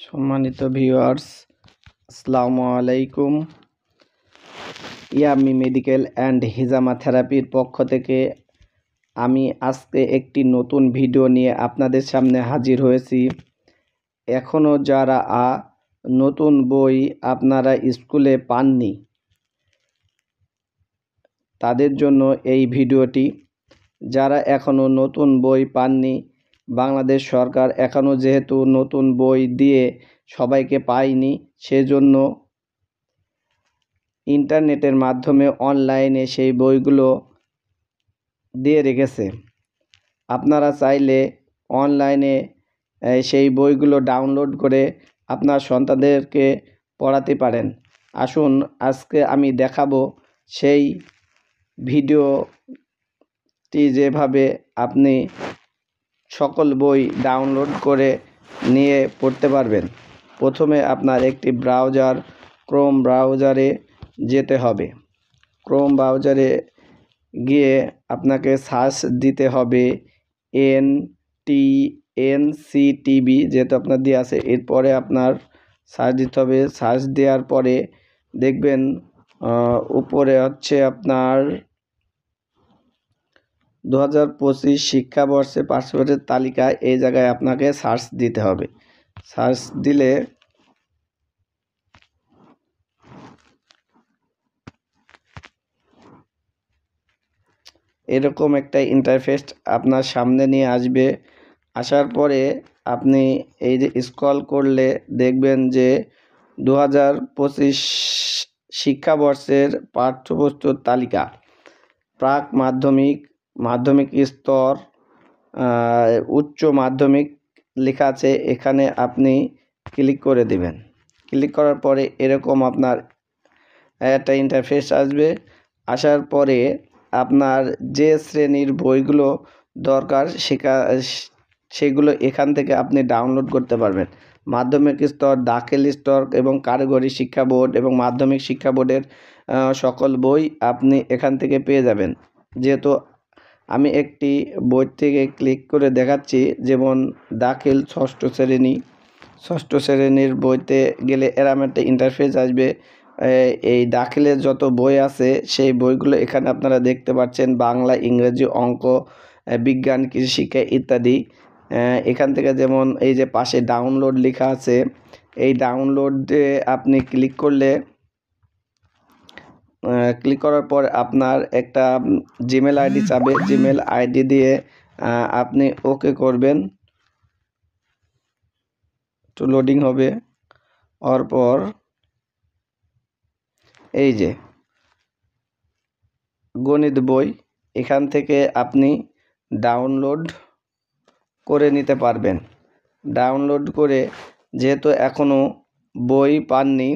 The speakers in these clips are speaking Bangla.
সম্মানিত ভিউয়ার্স, আসসালামু আলাইকুম। ইয়ামি মেডিকেল অ্যান্ড হিজামা থেরাপির পক্ষ থেকে আমি আজকে একটি নতুন ভিডিও নিয়ে আপনাদের সামনে হাজির হয়েছি। এখনও যারা নতুন বই আপনারা স্কুলে পাননি, তাদের জন্য এই ভিডিওটি। যারা এখনও নতুন বই পাননি, বাংলাদেশ সরকার এখনও যেহেতু নতুন বই দিয়ে সবাইকে পায়নি, সেজন্য ইন্টারনেটের মাধ্যমে অনলাইনে সেই বইগুলো দিয়ে রেখেছে। আপনারা চাইলে অনলাইনে সেই বইগুলো ডাউনলোড করে আপনার সন্তানদেরকে পড়াতে পারেন। আসুন আজকে আমি দেখাবো সেই ভিডিওটি যেভাবে আপনি সকল বই ডাউনলোড করে নিয়ে পড়তে পারবেন। প্রথমে আপনার একটি ব্রাউজার, ক্রোম ব্রাউজারে যেতে হবে। ক্রোম ব্রাউজারে গিয়ে আপনাকে সার্চ দিতে হবে NCTB, যেহেতু আপনার দিয়ে আছে। এরপরে আপনার সার্চ দিতে হবে। সার্চ দেওয়ার পরে দেখবেন উপরে হচ্ছে আপনার 2025 শিক্ষাবর্ষে পাঠ্যবইয়ের তালিকা, এই জায়গায় আপনাকে সার্চ দিতে হবে। সার্চ দিলে এরকম একটা ইন্টারফেস আপনার সামনে নিয়ে আসবে। আসার পরে আপনি এই যে স্ক্রল করলে দেখবেন যে 2025 শিক্ষাবর্ষের পাঠ্যপুস্তক তালিকা, প্রাক মাধ্যমিক, মাধ্যমিক স্তর, উচ্চ মাধ্যমিক লেখা আছে। এখানে আপনি ক্লিক করে দেবেন। ক্লিক করার পরে এরকম আপনার একটা ইন্টারফেস আসবে। আসার পরে আপনার যে শ্রেণীর বইগুলো দরকার সেগুলো এখান থেকে আপনি ডাউনলোড করতে পারবেন। মাধ্যমিক স্তর, দাখিল স্তর এবং কারিগরি শিক্ষা বোর্ড এবং মাধ্যমিক শিক্ষা বোর্ডের সকল বই আপনি এখান থেকে পেয়ে যাবেন। যেহেতু আমি একটি বই থেকে ক্লিক করে দেখাচ্ছি, যেমন দাখিল ষষ্ঠ শ্রেণীর বইতে গেলে এরকম একটা ইন্টারফেস আসবে। এই দাখিলের যত বই আছে সেই বইগুলো এখানে আপনারা দেখতে পাচ্ছেন, বাংলা, ইংরেজি, অঙ্ক, বিজ্ঞান, কৃষি শিক্ষা ইত্যাদি। এখান থেকে যেমন এই যে পাশে ডাউনলোড লেখা আছে, এই ডাউনলোডে আপনি ক্লিক করার পর আপনার একটা জিমেল আইডি চাবে। জিমেল আইডি দিয়ে আপনি ওকে করবেন। একটু লোডিং হবে। হওয়ার পর এই যে গণিত বই, এখান থেকে আপনি ডাউনলোড করে নিতে পারবেন। ডাউনলোড করে, যেহেতু এখনও বই পাননি,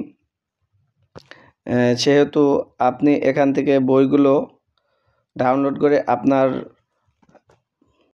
সেহেতু আপনি এখান থেকে বইগুলো ডাউনলোড করে আপনার